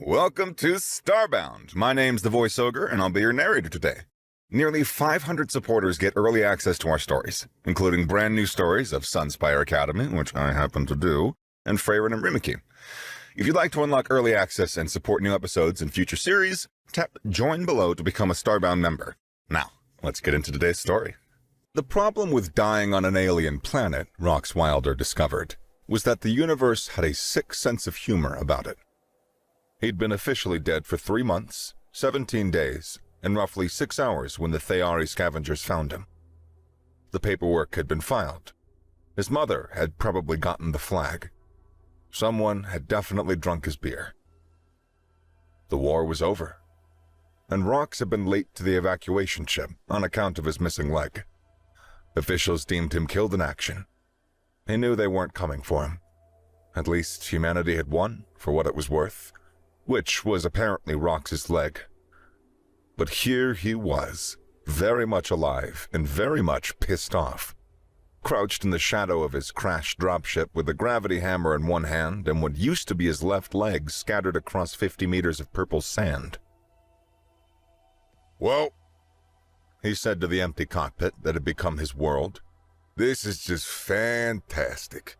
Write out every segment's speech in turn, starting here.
Welcome to Starbound. My name's the Voice Ogre, and I'll be your narrator today. Nearly 500 supporters get early access to our stories, including brand new stories of Sunspire Academy, which I happen to do, and Freyrin and Rimiki. If you'd like to unlock early access and support new episodes and future series, tap Join below to become a Starbound member. Now, let's get into today's story. The problem with dying on an alien planet, Rox Wilder discovered, was that the universe had a sick sense of humor about it. He'd been officially dead for 3 months, 17 days, and roughly 6 hours when the Theari scavengers found him. The paperwork had been filed. His mother had probably gotten the flag. Someone had definitely drunk his beer. The war was over, and Rox had been late to the evacuation ship on account of his missing leg. Officials deemed him killed in action. He knew they weren't coming for him. At least humanity had won, for what it was worth, which was apparently Rox's leg. But here he was, very much alive and very much pissed off, crouched in the shadow of his crashed dropship with a gravity hammer in one hand and what used to be his left leg scattered across 50 meters of purple sand. "Well," he said to the empty cockpit that had become his world, "this is just fantastic."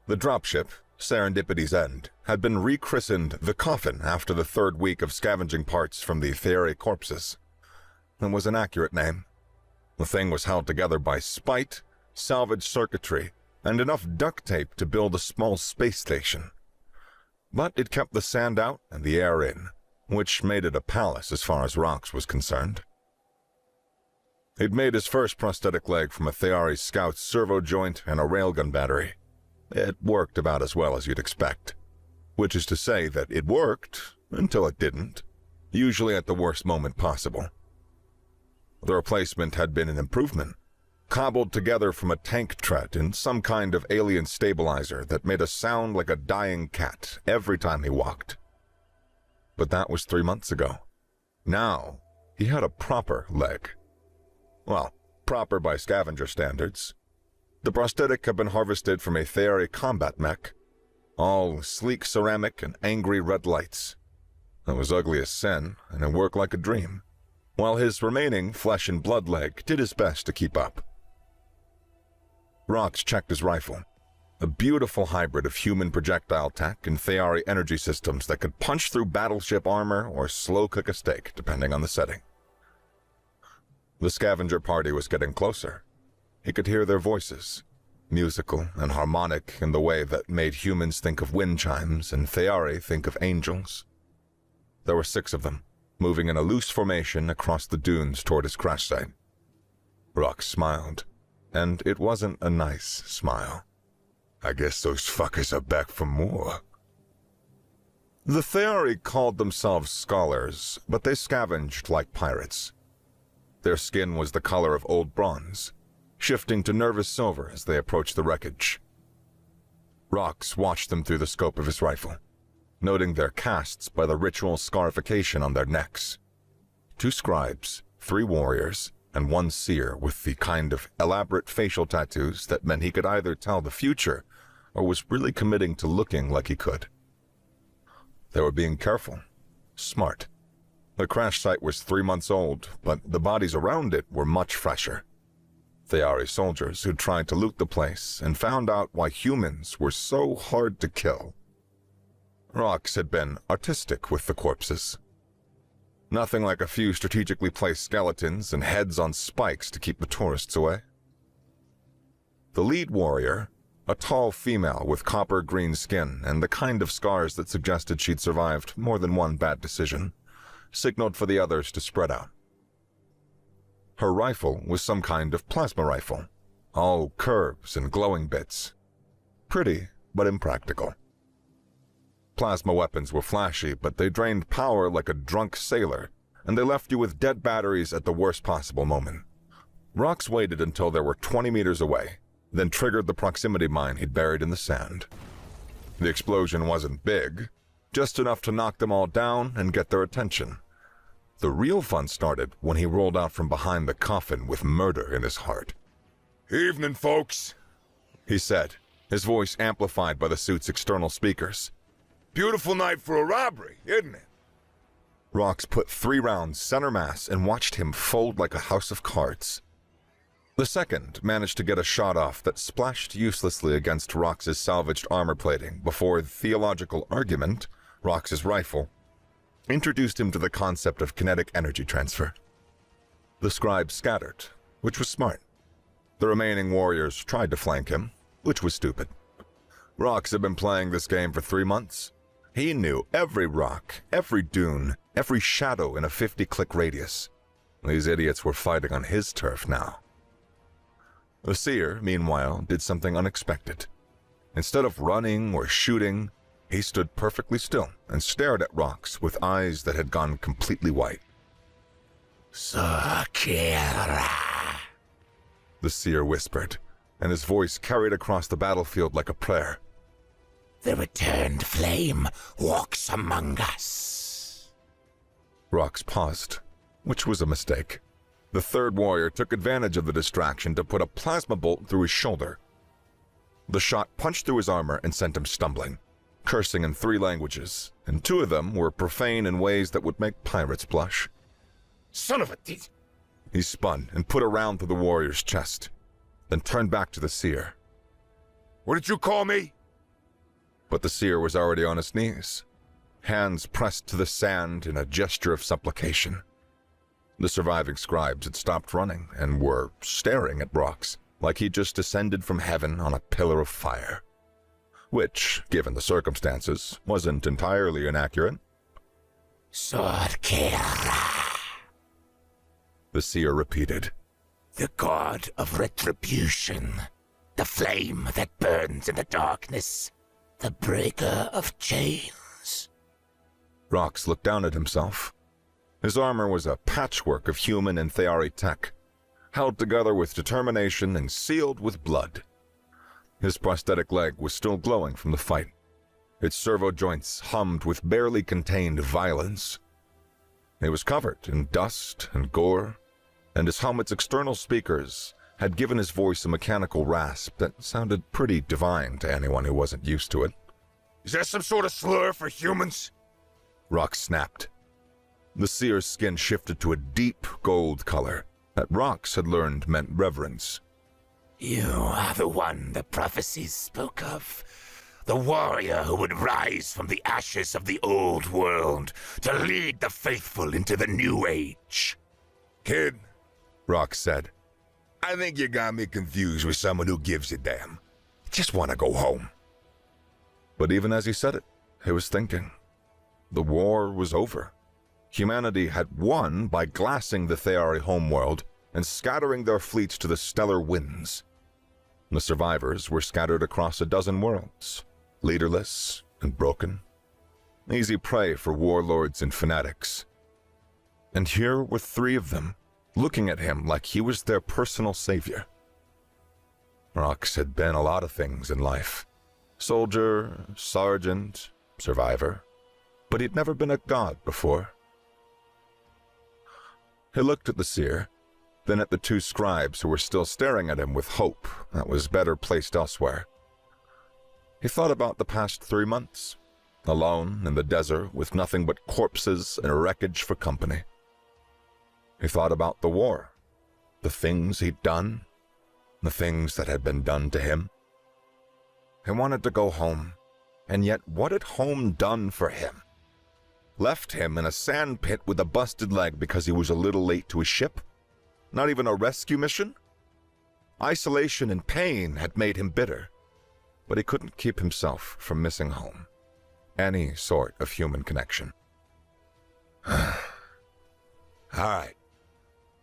The dropship, Serendipity's End, had been rechristened the Coffin after the 3rd week of scavenging parts from the Theari corpses. It was an accurate name. The thing was held together by spite, salvaged circuitry, and enough duct tape to build a small space station. But it kept the sand out and the air in, which made it a palace as far as Rox was concerned. He'd made his first prosthetic leg from a Theari scout's servo joint and a railgun battery. It worked about as well as you'd expect, which is to say that it worked until it didn't, usually at the worst moment possible. The replacement had been an improvement, cobbled together from a tank tread in some kind of alien stabilizer that made a sound like a dying cat every time he walked. But that was 3 months ago. Now, he had a proper leg. Well, proper by scavenger standards. The prosthetic had been harvested from a Theari combat mech, all sleek ceramic and angry red lights. It was ugly as sin, and it worked like a dream, while his remaining flesh and blood leg did his best to keep up. Rox checked his rifle, a beautiful hybrid of human projectile tech and Theari energy systems that could punch through battleship armor or slow cook a steak, depending on the setting. The scavenger party was getting closer. He could hear their voices, musical and harmonic in the way that made humans think of wind chimes and Theari think of angels. There were 6 of them, moving in a loose formation across the dunes toward his crash site. Rox smiled, and it wasn't a nice smile. "I guess those fuckers are back for more." The Theari called themselves scholars, but they scavenged like pirates. Their skin was the color of old bronze, shifting to nervous silver as they approached the wreckage. Rox watched them through the scope of his rifle, noting their casts by the ritual scarification on their necks. 2 scribes, 3 warriors, and 1 seer with the kind of elaborate facial tattoos that meant he could either tell the future or was really committing to looking like he could. They were being careful, smart. The crash site was 3 months old, but the bodies around it were much fresher. Theari soldiers who tried to loot the place and found out why humans were so hard to kill. Rox had been artistic with the corpses. Nothing like a few strategically placed skeletons and heads on spikes to keep the tourists away. The lead warrior, a tall female with copper-green skin and the kind of scars that suggested she'd survived more than one bad decision, signaled for the others to spread out. Her rifle was some kind of plasma rifle, all curves and glowing bits. Pretty, but impractical. Plasma weapons were flashy, but they drained power like a drunk sailor, and they left you with dead batteries at the worst possible moment. Rox waited until they were 20 meters away, then triggered the proximity mine he'd buried in the sand. The explosion wasn't big, just enough to knock them all down and get their attention. The real fun started when he rolled out from behind the coffin with murder in his heart. "Evening, folks," he said, his voice amplified by the suit's external speakers. Beautiful night for a robbery, isn't it? Rox put 3 rounds center mass and watched him fold like a house of cards. The second managed to get a shot off that splashed uselessly against Rox's salvaged armor plating before theological argument, Rox's rifle, introduced him to the concept of kinetic energy transfer. The scribe scattered, which was smart. The remaining warriors tried to flank him, which was stupid. Rox had been playing this game for 3 months. He knew every rock, every dune, every shadow in a 50-click radius. These idiots were fighting on his turf now. The seer, meanwhile, did something unexpected. Instead of running or shooting, he stood perfectly still and stared at Rox with eyes that had gone completely white. Sakira, the seer whispered, and his voice carried across the battlefield like a prayer. The returned flame walks among us. Rox paused, which was a mistake. The third warrior took advantage of the distraction to put a plasma bolt through his shoulder. The shot punched through his armor and sent him stumbling, cursing in 3 languages, and 2 of them were profane in ways that would make pirates blush. Son of a tit! He spun and put a round through the warrior's chest, then turned back to the seer. What did you call me? But the seer was already on his knees, hands pressed to the sand in a gesture of supplication. The surviving scribes had stopped running and were staring at Rox like he'd just descended from heaven on a pillar of fire. Which, given the circumstances, wasn't entirely inaccurate. Sakira, the seer repeated. The god of retribution, the flame that burns in the darkness, the breaker of chains. Rox looked down at himself. His armor was a patchwork of human and Theari tech, held together with determination and sealed with blood. His prosthetic leg was still glowing from the fight. Its servo joints hummed with barely contained violence. It was covered in dust and gore, and his helmet's external speakers had given his voice a mechanical rasp that sounded pretty divine to anyone who wasn't used to it. Is that some sort of slur for humans? Rox snapped. The seer's skin shifted to a deep gold color that Rox had learned meant reverence. You are the one the prophecies spoke of. The warrior who would rise from the ashes of the old world to lead the faithful into the new age. Kid, Rox said. I think you got me confused with someone who gives a damn. Just want to go home. But even as he said it, he was thinking. The war was over. Humanity had won by glassing the Theari homeworld and scattering their fleets to the stellar winds. The survivors were scattered across a dozen worlds, leaderless and broken, easy prey for warlords and fanatics. And here were 3 of them, looking at him like he was their personal savior. Rox had been a lot of things in life. Soldier, sergeant, survivor, but he'd never been a god before. He looked at the seer, then at the 2 scribes who were still staring at him with hope that was better placed elsewhere. He thought about the past 3 months, alone in the desert with nothing but corpses and wreckage for company. He thought about the war, the things he'd done, the things that had been done to him. He wanted to go home, and yet what had home done for him? Left him in a sand pit with a busted leg because he was a little late to his ship? Not even a rescue mission? Isolation and pain had made him bitter, but he couldn't keep himself from missing home. Any sort of human connection. All right,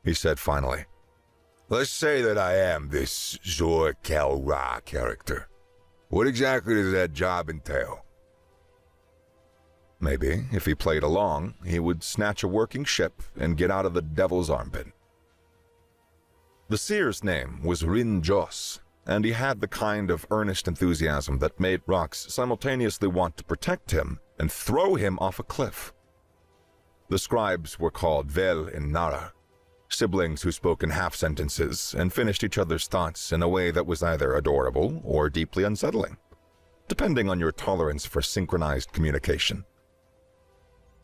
he said finally. Let's say that I am this Zor Kel Ra character. What exactly does that job entail? Maybe, if he played along, he would snatch a working ship and get out of the devil's armpit. The seer's name was Rin Jos, and he had the kind of earnest enthusiasm that made Rox simultaneously want to protect him and throw him off a cliff. The scribes were called Vel and Nara, siblings who spoke in half-sentences and finished each other's thoughts in a way that was either adorable or deeply unsettling. depending on your tolerance for synchronized communication.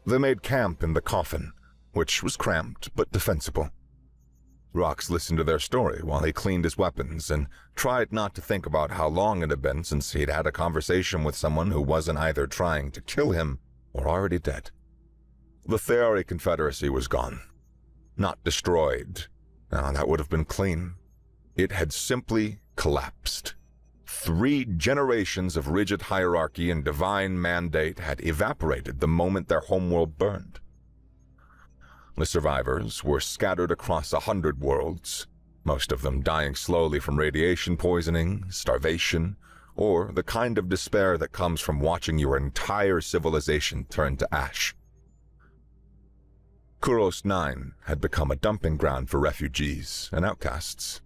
They made camp in the coffin, which was cramped but defensible. Rox listened to their story while he cleaned his weapons and tried not to think about how long it had been since he'd had a conversation with someone who wasn't either trying to kill him or already dead. The Theari Confederacy was gone. Not destroyed. Now, that would have been clean. It had simply collapsed. 3 generations of rigid hierarchy and divine mandate had evaporated the moment their homeworld burned. The survivors were scattered across 100 worlds, most of them dying slowly from radiation poisoning, starvation, or the kind of despair that comes from watching your entire civilization turn to ash. Kuros 9 had become a dumping ground for refugees and outcasts.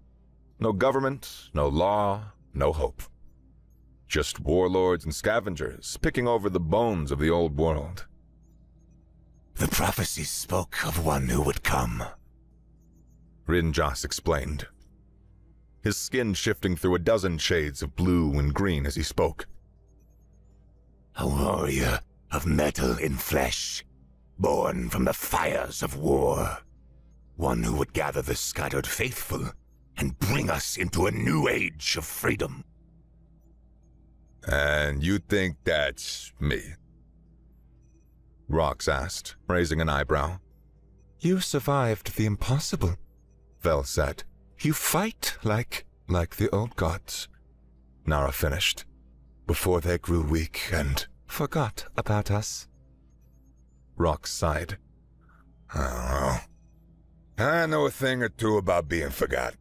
No government, no law, no hope. Just warlords and scavengers picking over the bones of the old world. The prophecies spoke of one who would come, Rinjas explained, his skin shifting through a dozen shades of blue and green as he spoke. A warrior of metal and flesh, born from the fires of war. One who would gather the scattered faithful and bring us into a new age of freedom. And you think that's me? Rox asked, raising an eyebrow. You survived the impossible, Vel said. You fight like the old gods, Nara finished, before they grew weak and forgot about us. Rox sighed. I don't know. I know a thing or two about being forgotten.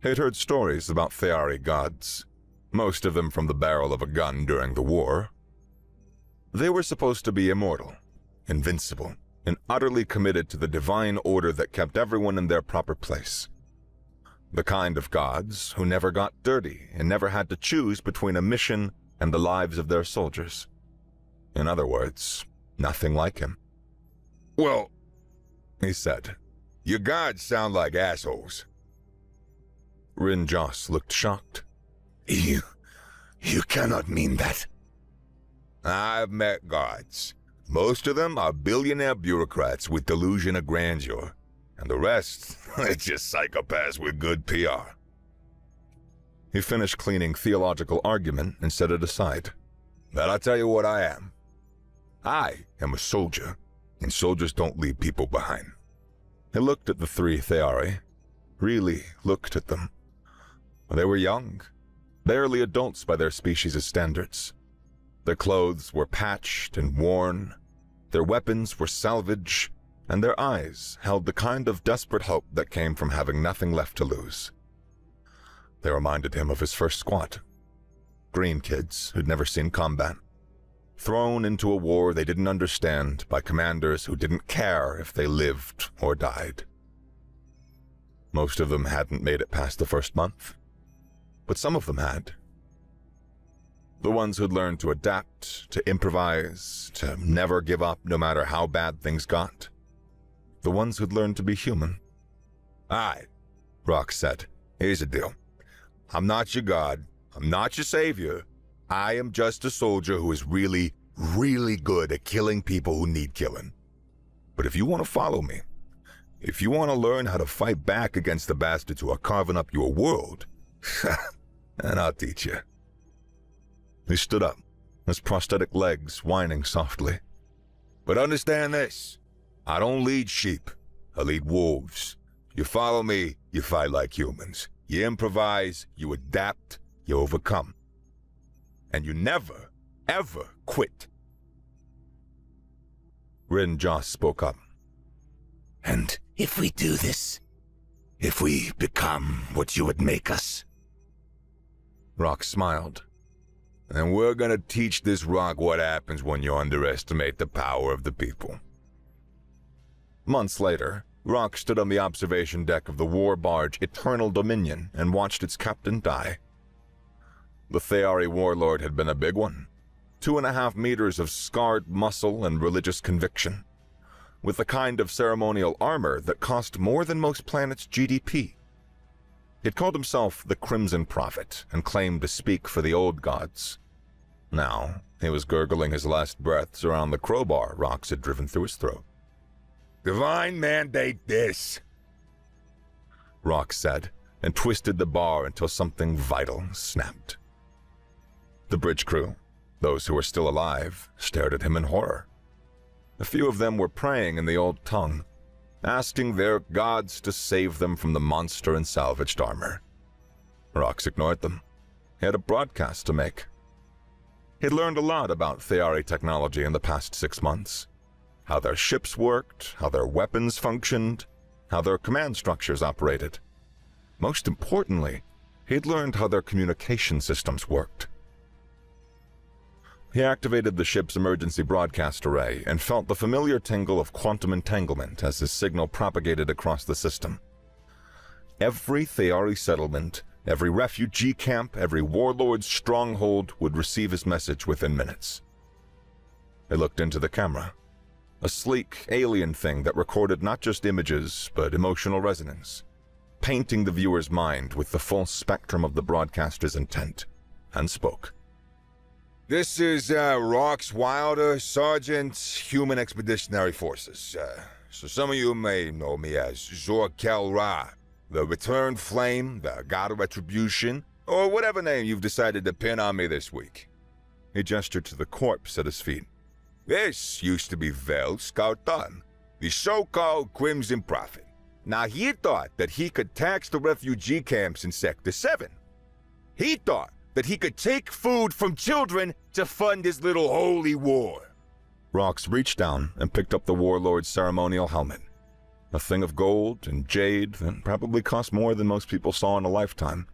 He'd heard stories about Theari gods, most of them from the barrel of a gun during the war. They were supposed to be immortal, invincible, and utterly committed to the divine order that kept everyone in their proper place. The kind of gods who never got dirty and never had to choose between a mission and the lives of their soldiers. In other words, nothing like him. Well, he said, your gods sound like assholes. Rinjas looked shocked. You cannot mean that. I've met gods. Most of them are billionaire bureaucrats with delusion of grandeur, and the rest are just psychopaths with good PR. He finished cleaning theological argument and set it aside. But I'll tell you what I am. I am a soldier, and soldiers don't leave people behind. He looked at the 3 Theari, really looked at them. They were young, barely adults by their species' standards. Their clothes were patched and worn, their weapons were salvage, and their eyes held the kind of desperate hope that came from having nothing left to lose. They reminded him of his first squad. Green kids who'd never seen combat, thrown into a war they didn't understand by commanders who didn't care if they lived or died. Most of them hadn't made it past the first month, but some of them had. The ones who'd learned to adapt, to improvise, to never give up no matter how bad things got. The ones who'd learned to be human. Aye, Rox said. Here's the deal. I'm not your god. I'm not your savior. I am just a soldier who is really, really good at killing people who need killing. But if you want to follow me, if you want to learn how to fight back against the bastards who are carving up your world, then I'll teach you. He stood up, his prosthetic legs whining softly. But understand this. I don't lead sheep. I lead wolves. You follow me, you fight like humans. You improvise, you adapt, you overcome. And you never, ever quit. Rinjas spoke up. And if we do this, if we become what you would make us? Rox smiled. And we're gonna teach this rock what happens when you underestimate the power of the people. Months later, Rox stood on the observation deck of the war barge Eternal Dominion and watched its captain die. The Theari warlord had been a big one. 2.5 meters of scarred muscle and religious conviction, with the kind of ceremonial armor that cost more than most planets' GDP. He'd called himself the Crimson Prophet and claimed to speak for the old gods. Now, he was gurgling his last breaths around the crowbar Rox had driven through his throat. Divine mandate this, Rox said, and twisted the bar until something vital snapped. The bridge crew, those who were still alive, stared at him in horror. A few of them were praying in the old tongue, asking their gods to save them from the monster in salvaged armor. Rox ignored them. He had a broadcast to make. He'd learned a lot about Theari technology in the past 6 months. How their ships worked, how their weapons functioned, how their command structures operated. Most importantly, he'd learned how their communication systems worked. He activated the ship's emergency broadcast array and felt the familiar tingle of quantum entanglement as his signal propagated across the system. Every Theari settlement, every refugee camp, every warlord's stronghold would receive his message within minutes. He looked into the camera, a sleek alien thing that recorded not just images, but emotional resonance, painting the viewer's mind with the full spectrum of the broadcaster's intent, and spoke. This is Rox Wilder, Sergeant, Human Expeditionary Forces. So some of you may know me as Zor-Kel Ra, the Returned Flame, the God of Retribution, or whatever name you've decided to pin on me this week. He gestured to the corpse at his feet. This used to be Vel Skartan, the so-called Crimson Prophet. Now he thought that he could tax the refugee camps in Sector 7. He thought that he could take food from children to fund his little holy war. Rox reached down and picked up the warlord's ceremonial helmet, a thing of gold and jade that probably cost more than most people saw in a lifetime.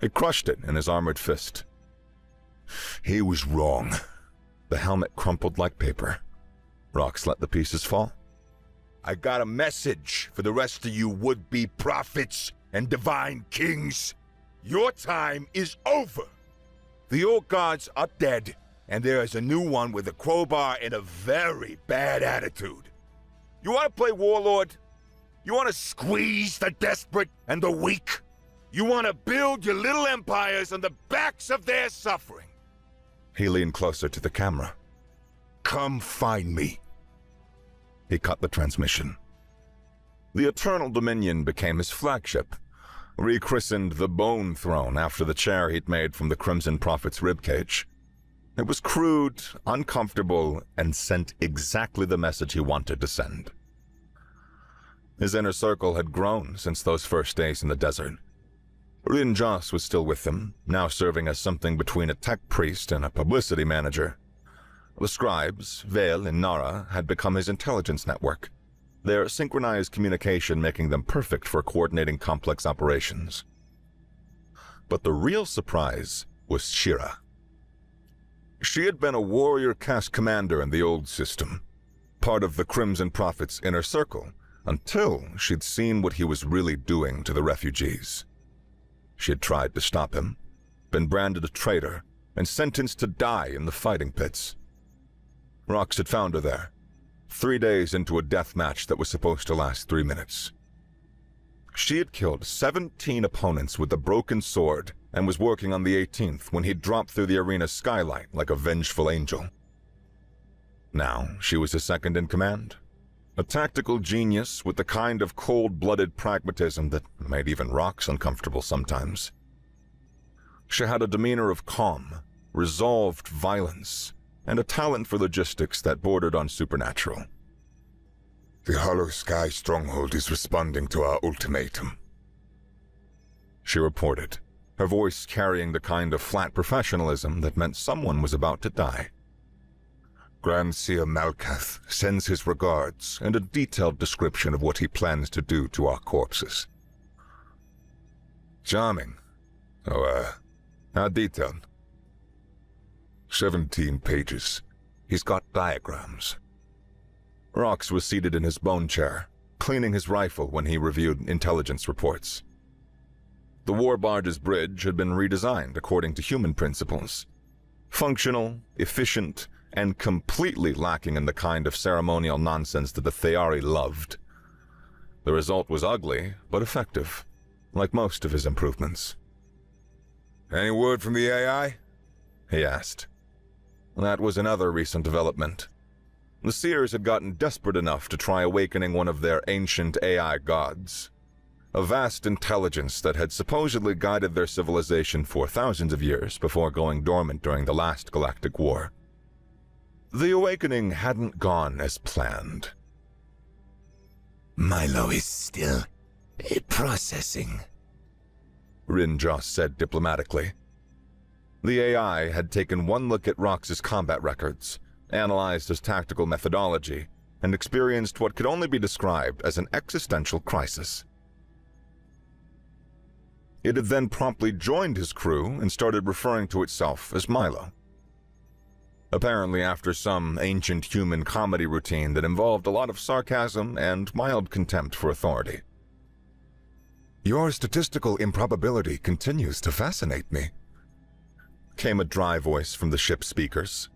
He crushed it in his armored fist. He was wrong. The helmet crumpled like paper. Rox let the pieces fall. I got a message for the rest of you would-be prophets and divine kings. Your time is over. The old gods are dead, and there is a new one with a crowbar and a very bad attitude. You want to play warlord? You want to squeeze the desperate and the weak? You want to build your little empires on the backs of their suffering? He leaned closer to the camera. Come find me. He cut the transmission. The Eternal Dominion became his flagship, rechristened the Bone Throne after the chair he'd made from the Crimson Prophet's ribcage. It was crude, uncomfortable, and sent exactly the message he wanted to send. His inner circle had grown since those first days in the desert. Rin Joss was still with him, now serving as something between a tech priest and a publicity manager. The scribes, Vale and Nara, had become his intelligence network, their synchronized communication making them perfect for coordinating complex operations. But the real surprise was Shira. She had been a warrior caste commander in the old system, part of the Crimson Prophet's inner circle, until she'd seen what he was really doing to the refugees. She had tried to stop him, been branded a traitor, and sentenced to die in the fighting pits. Rox had found her there, 3 days into a death match that was supposed to last 3 minutes. She had killed 17 opponents with a broken sword and was working on the 18th when he dropped through the arena's skylight like a vengeful angel. Now she was his second in command, a tactical genius with the kind of cold-blooded pragmatism that made even Rox uncomfortable sometimes. She had a demeanor of calm, resolved violence, and a talent for logistics that bordered on supernatural. The Hollow Sky Stronghold is responding to our ultimatum, she reported, her voice carrying the kind of flat professionalism that meant someone was about to die. Grand Seer Malkath sends his regards and a detailed description of what he plans to do to our corpses. Charming. Oh, how detailed? 17 pages. He's got diagrams. Rox was seated in his bone chair, cleaning his rifle when he reviewed intelligence reports. The war barge's bridge had been redesigned according to human principles. Functional, efficient, and completely lacking in the kind of ceremonial nonsense that the Theari loved. The result was ugly, but effective, like most of his improvements. Any word from the AI? He asked, That was another recent development. The Seers had gotten desperate enough to try awakening one of their ancient AI gods, a vast intelligence that had supposedly guided their civilization for thousands of years before going dormant during the last Galactic War. The awakening hadn't gone as planned. Milo is still processing, Rinjoss said diplomatically. The AI had taken one look at Rox's combat records, analyzed his tactical methodology, and experienced what could only be described as an existential crisis. It had then promptly joined his crew and started referring to itself as Milo. Apparently after some ancient human comedy routine that involved a lot of sarcasm and mild contempt for authority. Your statistical improbability continues to fascinate me, came a dry voice from the ship's speakers.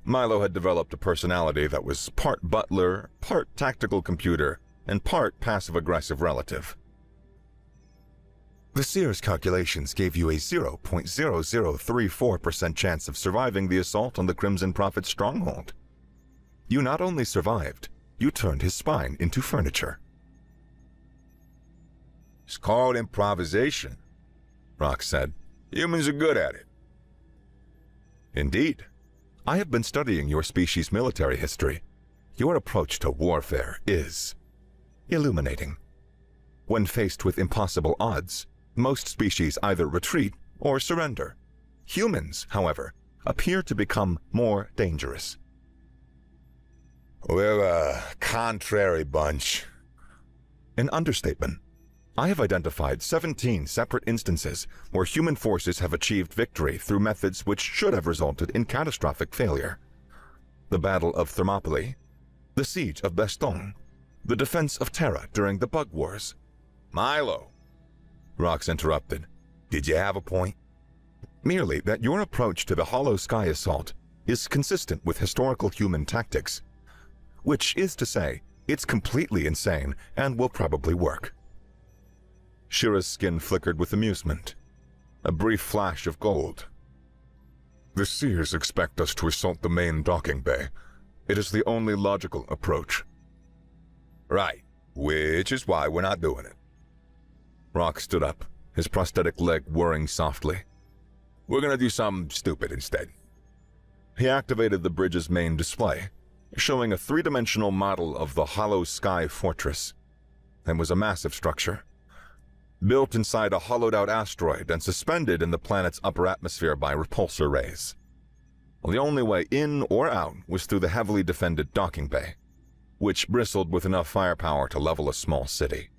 Milo had developed a personality that was part butler, part tactical computer, and part passive-aggressive relative. The Seer's calculations gave you a 0.0034% chance of surviving the assault on the Crimson Prophet's stronghold. You not only survived, you turned his spine into furniture. It's called improvisation, Rox said. Humans are good at it. Indeed. I have been studying your species' military history. Your approach to warfare is illuminating. When faced with impossible odds, most species either retreat or surrender. Humans, however, appear to become more dangerous. We're a contrary bunch. An understatement. I have identified 17 separate instances where human forces have achieved victory through methods which should have resulted in catastrophic failure. The Battle of Thermopylae, the Siege of Bastogne, the defense of Terra during the Bug Wars. Milo, Rox interrupted. Did you have a point? Merely that your approach to the Hollow Sky assault is consistent with historical human tactics, which is to say, it's completely insane and will probably work. Shira's skin flickered with amusement. A brief flash of gold. The Seers expect us to assault the main docking bay. It is the only logical approach. Right, which is why we're not doing it. Rox stood up, his prosthetic leg whirring softly. We're gonna do something stupid instead. He activated the bridge's main display, showing a three-dimensional model of the Hollow Sky Fortress. It was a massive structure, built inside a hollowed-out asteroid and suspended in the planet's upper atmosphere by repulsor rays. The only way in or out was through the heavily defended docking bay, which bristled with enough firepower to level a small city.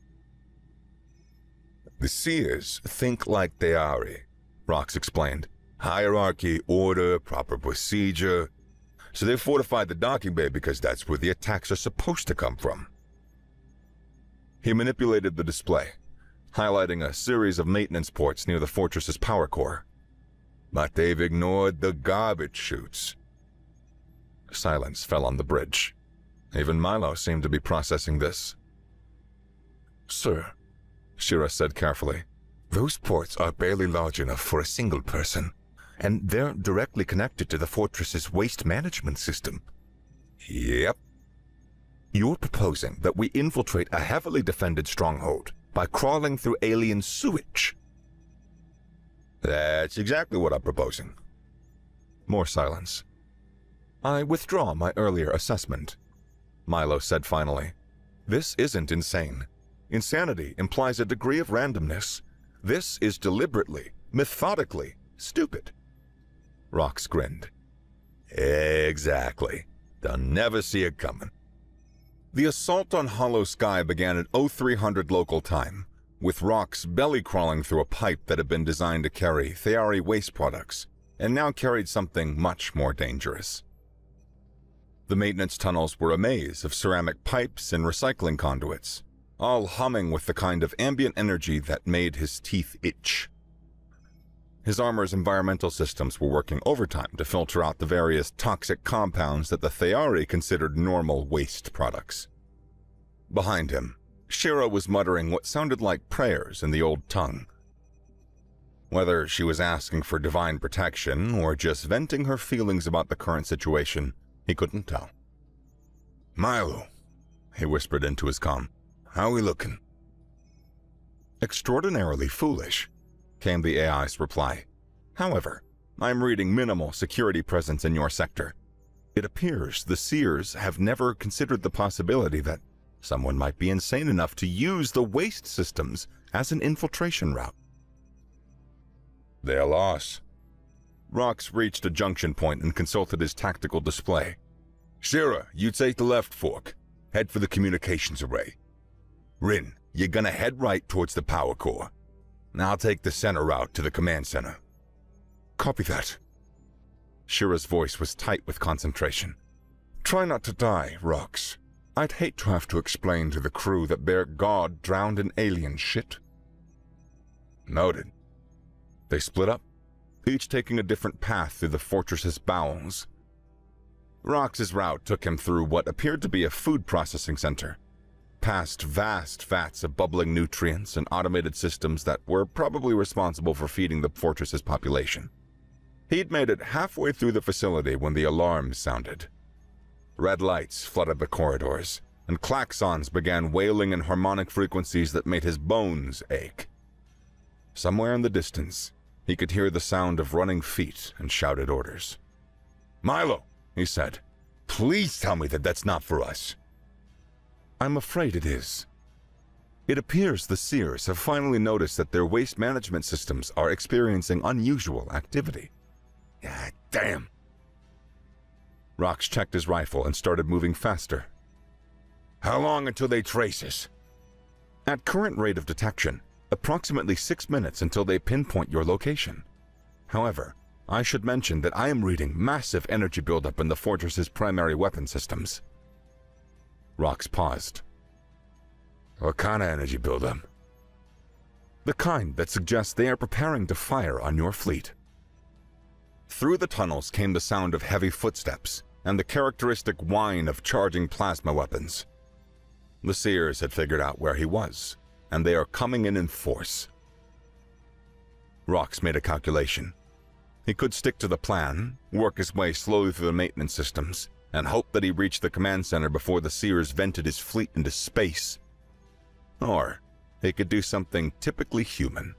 The Seers think like Theari, Rox explained. Hierarchy, order, proper procedure. So they fortified the docking bay because that's where the attacks are supposed to come from. He manipulated the display, highlighting a series of maintenance ports near the fortress's power core. But they've ignored the garbage chutes. Silence fell on the bridge. Even Milo seemed to be processing this. Sir, Shira said carefully, those ports are barely large enough for a single person, and they're directly connected to the fortress's waste management system. Yep. You're proposing that we infiltrate a heavily defended stronghold by crawling through alien sewage. That's exactly what I'm proposing. More silence. I withdraw my earlier assessment, Milo said finally. This isn't insane. Insanity implies a degree of randomness. This is deliberately, methodically stupid. Rox grinned. Exactly. They'll never see it coming. The assault on Hollow Sky began at 0300 local time, with Rox belly crawling through a pipe that had been designed to carry Theari waste products, and now carried something much more dangerous. The maintenance tunnels were a maze of ceramic pipes and recycling conduits, all humming with the kind of ambient energy that made his teeth itch. His armor's environmental systems were working overtime to filter out the various toxic compounds that the Theari considered normal waste products. Behind him, Shira was muttering what sounded like prayers in the old tongue. Whether she was asking for divine protection or just venting her feelings about the current situation, he couldn't tell. Milo, he whispered into his comm. How we looking? Extraordinarily foolish, came the AI's reply. However, I'm reading minimal security presence in your sector. It appears the Seers have never considered the possibility that someone might be insane enough to use the waste systems as an infiltration route. Their loss. Rox reached a junction point and consulted his tactical display. Shira, you take the left fork. Head for the communications array. Rin, you're gonna head right towards the power core. I'll take the center route to the command center. Copy that. Shira's voice was tight with concentration. Try not to die, Rox. I'd hate to have to explain to the crew that their god drowned in alien shit. Noted. They split up, each taking a different path through the fortress's bowels. Rox's route took him through what appeared to be a food processing center, past vast vats of bubbling nutrients and automated systems that were probably responsible for feeding the fortress's population. He'd made it halfway through the facility when the alarm sounded. Red lights flooded the corridors, and klaxons began wailing in harmonic frequencies that made his bones ache. Somewhere in the distance, he could hear the sound of running feet and shouted orders. Milo, he said, please tell me that that's not for us. I'm afraid it is. It appears the Seers have finally noticed that their waste management systems are experiencing unusual activity. Ah, damn. Rox checked his rifle and started moving faster. How long until they trace us? At current rate of detection, approximately 6 minutes until they pinpoint your location. However, I should mention that I am reading massive energy buildup in the fortress's primary weapon systems. Rox paused. What kind of energy buildup? The kind that suggests they are preparing to fire on your fleet. Through the tunnels came the sound of heavy footsteps and the characteristic whine of charging plasma weapons. The Seers had figured out where he was, and they are coming in force. Rox made a calculation. He could stick to the plan, work his way slowly through the maintenance systems, and hope that he reached the command center before the Seers vented his fleet into space. Or he could do something typically human.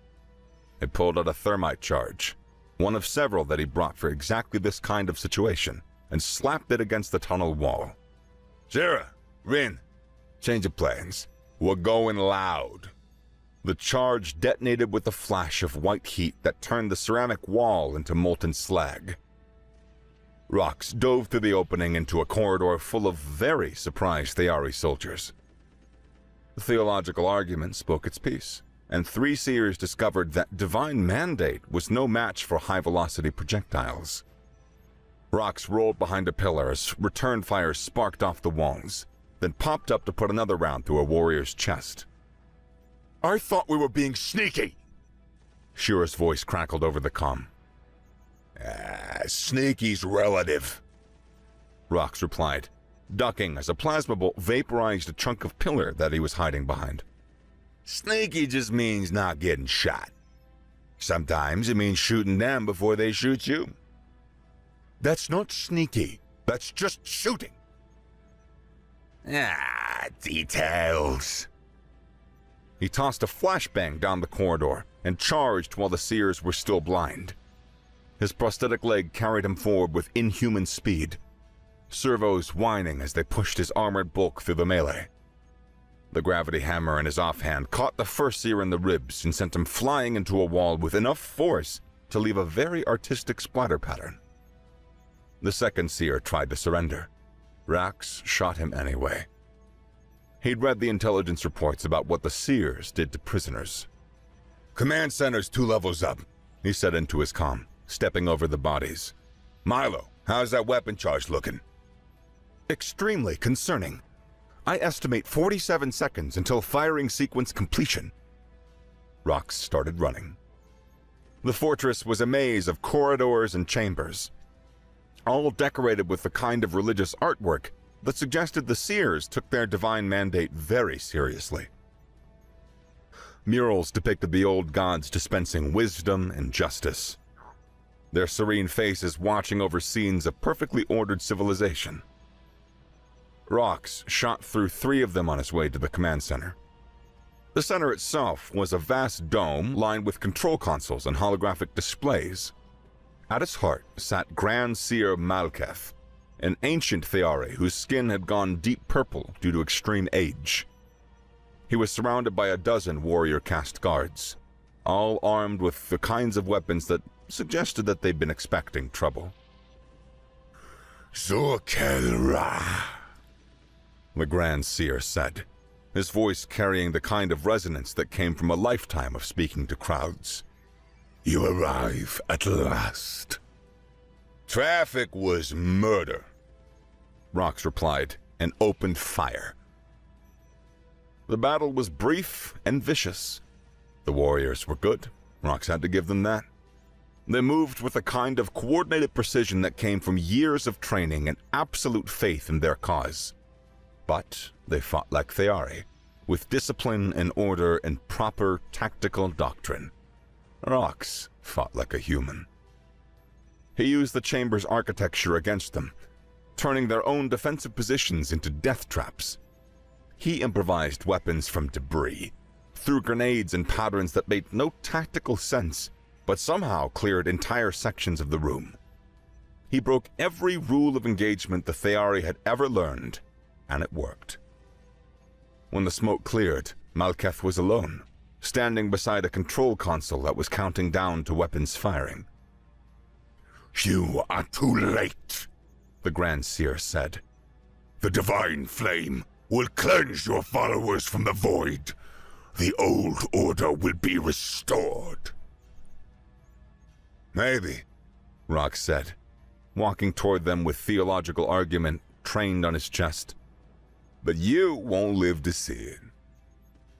He pulled out a thermite charge, one of several that he brought for exactly this kind of situation, and slapped it against the tunnel wall. Shira, Rin, change of plans. We're going loud. The charge detonated with a flash of white heat that turned the ceramic wall into molten slag. Rox dove through the opening into a corridor full of very surprised Theari soldiers. The theological argument spoke its piece, and 3 Seers discovered that divine mandate was no match for high-velocity projectiles. Rox rolled behind a pillar as return fire sparked off the walls, then popped up to put another round through a warrior's chest. I thought we were being sneaky. Shira's voice crackled over the comm. Sneaky's relative, Rox replied, ducking as a plasma bolt vaporized a chunk of pillar that he was hiding behind. Sneaky just means not getting shot. Sometimes it means shooting them before they shoot you. That's not sneaky. That's just shooting. Details. He tossed a flashbang down the corridor and charged while the Seers were still blind. His prosthetic leg carried him forward with inhuman speed, servos whining as they pushed his armored bulk through the melee. The gravity hammer in his offhand caught the first Seer in the ribs and sent him flying into a wall with enough force to leave a very artistic splatter pattern. The second Seer tried to surrender. Rox shot him anyway. He'd read the intelligence reports about what the Seers did to prisoners. Command center's 2 levels up, he said into his comm, stepping over the bodies. Milo, how's that weapon charge looking? Extremely concerning. I estimate 47 seconds until firing sequence completion. Rox started running. The fortress was a maze of corridors and chambers, all decorated with the kind of religious artwork that suggested the Seers took their divine mandate very seriously. Murals depicted the old gods dispensing wisdom and justice, their serene faces watching over scenes of perfectly ordered civilization. Rox shot through 3 of them on his way to the command center. The center itself was a vast dome lined with control consoles and holographic displays. At its heart sat Grand Seer Malketh, an ancient Theari whose skin had gone deep purple due to extreme age. He was surrounded by a dozen warrior caste guards, all armed with the kinds of weapons that suggested that they'd been expecting trouble. Zorkelra, The Grand Seer said, his voice carrying the kind of resonance that came from a lifetime of speaking to crowds. you arrive at last. Traffic was murder, Rox replied, and opened fire. The battle was brief and vicious. The warriors were good. Rox had to give them that. They moved with a kind of coordinated precision that came from years of training and absolute faith in their cause. But they fought like Theari, with discipline and order and proper tactical doctrine. Rox fought like a human. He used the chamber's architecture against them, turning their own defensive positions into death traps. He improvised weapons from debris, threw grenades in patterns that made no tactical sense, but somehow cleared entire sections of the room. He broke every rule of engagement the Theari had ever learned, and it worked. When the smoke cleared, Malketh was alone, standing beside a control console that was counting down to weapons firing. You are too late, The Grand Seer said. The divine flame will cleanse your followers from the void. The old order will be restored. Maybe, Rox said, walking toward them with theological argument trained on his chest. But you won't live to see it.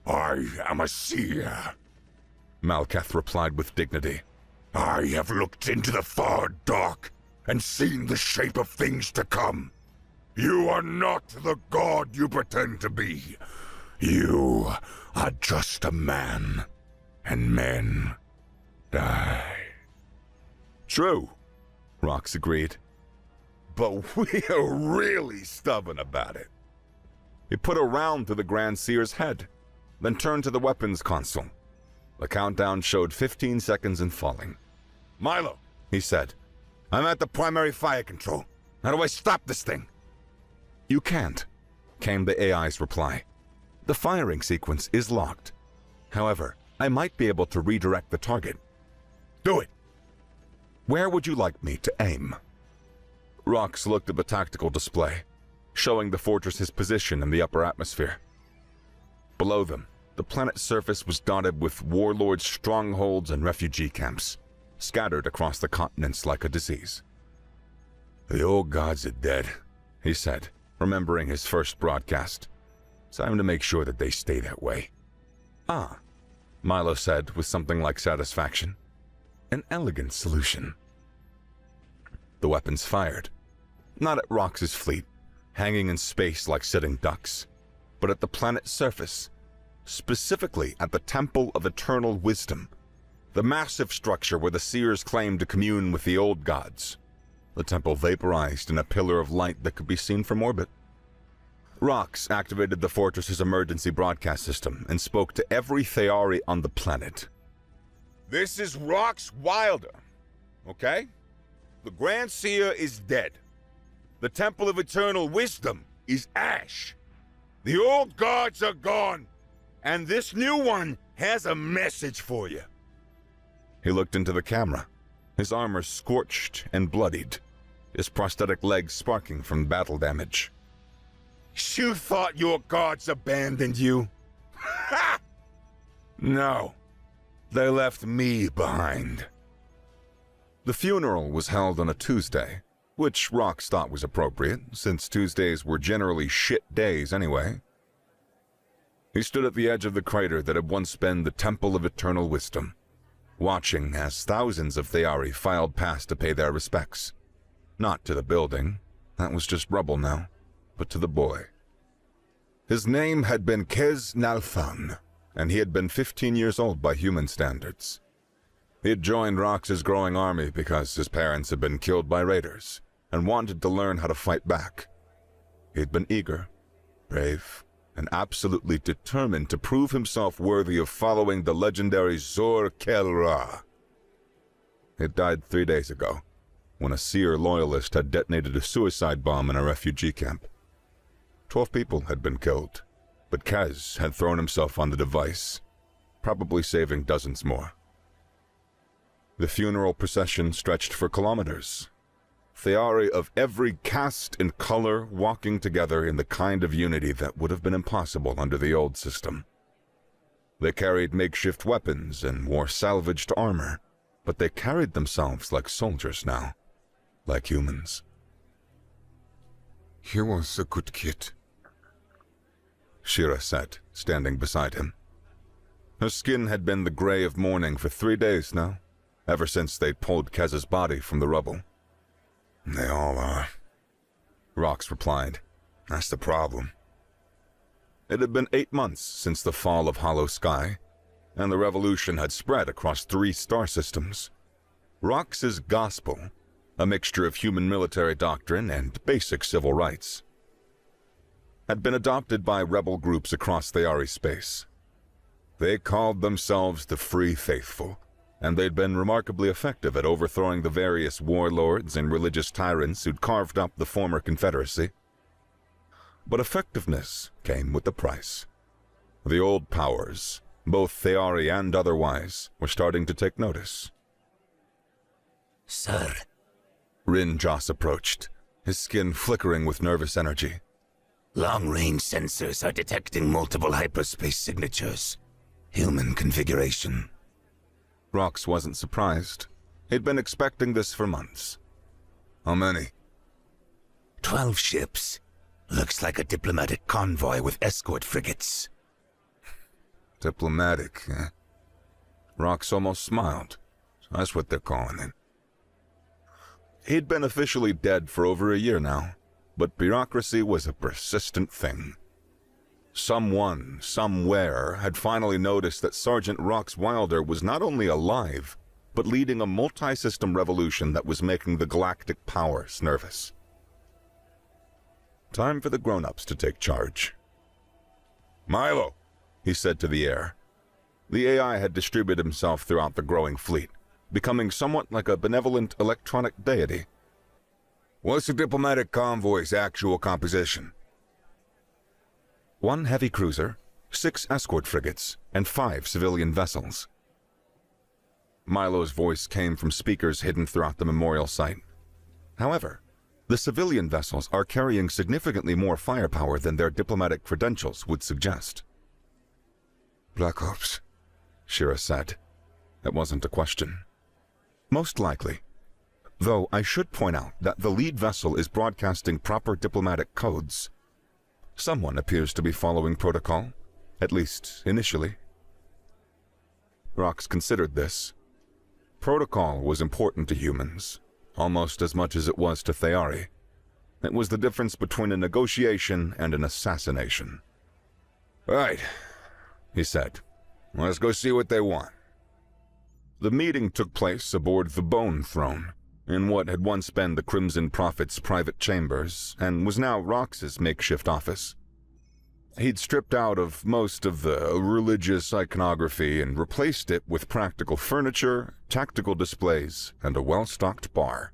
I am a seer. Malketh replied with dignity. I have looked into the far dark and seen the shape of things to come. You are not the god you pretend to be. You are just a man, and men die. True, Rox agreed. But we're really stubborn about it. He put a round to the Grand Seer's head, then turned to the weapons console. The countdown showed 15 seconds and falling. Milo, he said, I'm at the primary fire control. How do I stop this thing? You can't, came the AI's reply. The firing sequence is locked. However, I might be able to redirect the target. Do it. Where would you like me to aim? Rox looked at the tactical display, showing the fortress's position in the upper atmosphere. Below them, the planet's surface was dotted with warlords' strongholds and refugee camps, scattered across the continents like a disease. The old gods are dead, he said, remembering his first broadcast. Time to make sure that they stay that way. Ah, Milo said with something like satisfaction. An elegant solution. The weapons fired, not at Rox's fleet, hanging in space like sitting ducks, but at the planet's surface, specifically at the Temple of Eternal Wisdom, the massive structure where the seers claimed to commune with the old gods. The temple vaporized in a pillar of light that could be seen from orbit. Rox activated the fortress's emergency broadcast system and spoke to every Theari on the planet. This is Rox Wilder, okay? The Grand Seer is dead. The Temple of Eternal Wisdom is ash. The old gods are gone, and this new one has a message for you. He looked into the camera, his armor scorched and bloodied, his prosthetic legs sparking from battle damage. You thought your gods abandoned you? Ha! No, they left me behind. The funeral was held on a Tuesday, which Rox thought was appropriate, since Tuesdays were generally shit days anyway. He stood at the edge of the crater that had once been the Temple of Eternal Wisdom, watching as thousands of Theari filed past to pay their respects. Not to the building, that was just rubble now, but to the boy. His name had been Kez Nalfan, and he had been 15 years old by human standards. He had joined Rox's growing army because his parents had been killed by raiders and wanted to learn how to fight back. He had been eager, brave, and absolutely determined to prove himself worthy of following the legendary Zor Kel-Ra. He had died 3 days ago, when a Seer loyalist had detonated a suicide bomb in a refugee camp. 12 people had been killed, but Kaz had thrown himself on the device, probably saving dozens more. The funeral procession stretched for kilometers. Theari of every caste and color walking together in the kind of unity that would have been impossible under the old system. They carried makeshift weapons and wore salvaged armor, but they carried themselves like soldiers now, like humans. He was a good kid, Shira said, standing beside him. Her skin had been the gray of mourning for 3 days now, ever since they'd pulled Kez's body from the rubble. They all are, Rox replied. That's the problem. It had been 8 months since the fall of Hollow Sky, and the revolution had spread across 3 star systems. Rox's gospel, a mixture of human military doctrine and basic civil rights, had been adopted by rebel groups across Theari space. They called themselves the Free Faithful, and they'd been remarkably effective at overthrowing the various warlords and religious tyrants who'd carved up the former Confederacy. But effectiveness came with the price. The old powers, both Theari and otherwise, were starting to take notice. Sir, Rin Joss approached, his skin flickering with nervous energy. long-range sensors are detecting multiple hyperspace signatures. Human configuration. Rox wasn't surprised. He'd been expecting this for months. How many? 12 ships. Looks like a diplomatic convoy with escort frigates. Diplomatic, eh? Rox almost smiled. That's what they're calling it. He'd been officially dead for over a year now, but bureaucracy was a persistent thing. Someone, somewhere, had finally noticed that Sergeant Rox Wilder was not only alive, but leading a multi-system revolution that was making the galactic powers nervous. Time for the grown-ups to take charge. Milo, He said to the air. The AI had distributed himself throughout the growing fleet, becoming somewhat like a benevolent electronic deity. What's the diplomatic convoy's actual composition? 1 heavy cruiser, 6 escort frigates, and 5 civilian vessels. Milo's voice came from speakers hidden throughout the memorial site. However, the civilian vessels are carrying significantly more firepower than their diplomatic credentials would suggest. Black Ops, Shira said. It wasn't a question. Most likely. Though I should point out that the lead vessel is broadcasting proper diplomatic codes. Someone appears to be following protocol, at least initially. Rox considered this. Protocol was important to humans, almost as much as it was to Theari. It was the difference between a negotiation and an assassination. Right, He said. let's go see what they want. The meeting took place aboard the Bone Throne, in what had once been the Crimson Prophet's private chambers and was now Rox's makeshift office. He'd stripped out of most of the religious iconography and replaced it with practical furniture, tactical displays, and a well-stocked bar.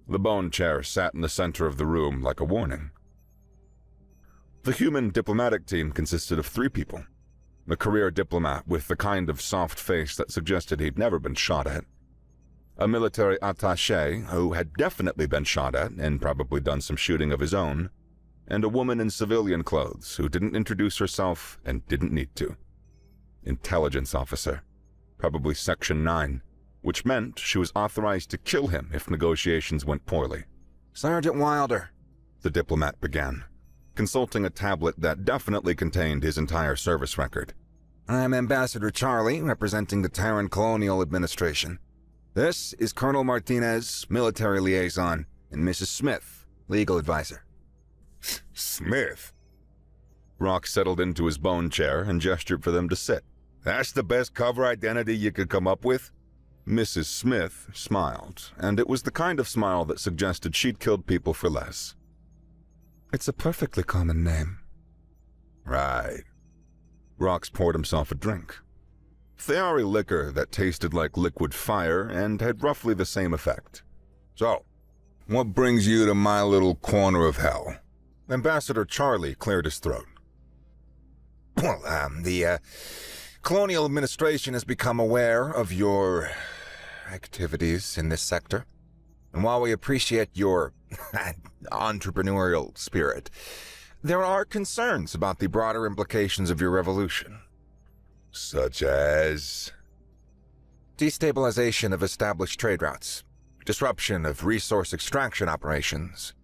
The bone chair sat in the center of the room like a warning. The human diplomatic team consisted of 3 people. A career diplomat with the kind of soft face that suggested he'd never been shot at. A military attaché who had definitely been shot at and probably done some shooting of his own. And a woman in civilian clothes who didn't introduce herself and didn't need to. Intelligence officer. Probably Section 9, which meant she was authorized to kill him if negotiations went poorly. Sergeant Wilder, The diplomat began, consulting a tablet that definitely contained his entire service record. I'm Ambassador Charlie, representing the Terran Colonial Administration. This is Colonel Martinez, military liaison, and Mrs. Smith, legal advisor. Smith? Rock settled into his bone chair and gestured for them to sit. That's the best cover identity you could come up with? Mrs. Smith smiled, and it was the kind of smile that suggested she'd killed people for less. It's a perfectly common name. Right. Rox poured himself a drink. Theari liquor that tasted like liquid fire and had roughly the same effect. So, what brings you to my little corner of hell? Ambassador Charlie cleared his throat. Well, the colonial administration has become aware of your activities in this sector. And while we appreciate your entrepreneurial spirit, there are concerns about the broader implications of your revolution. Such as? Destabilization of established trade routes, disruption of resource extraction operations,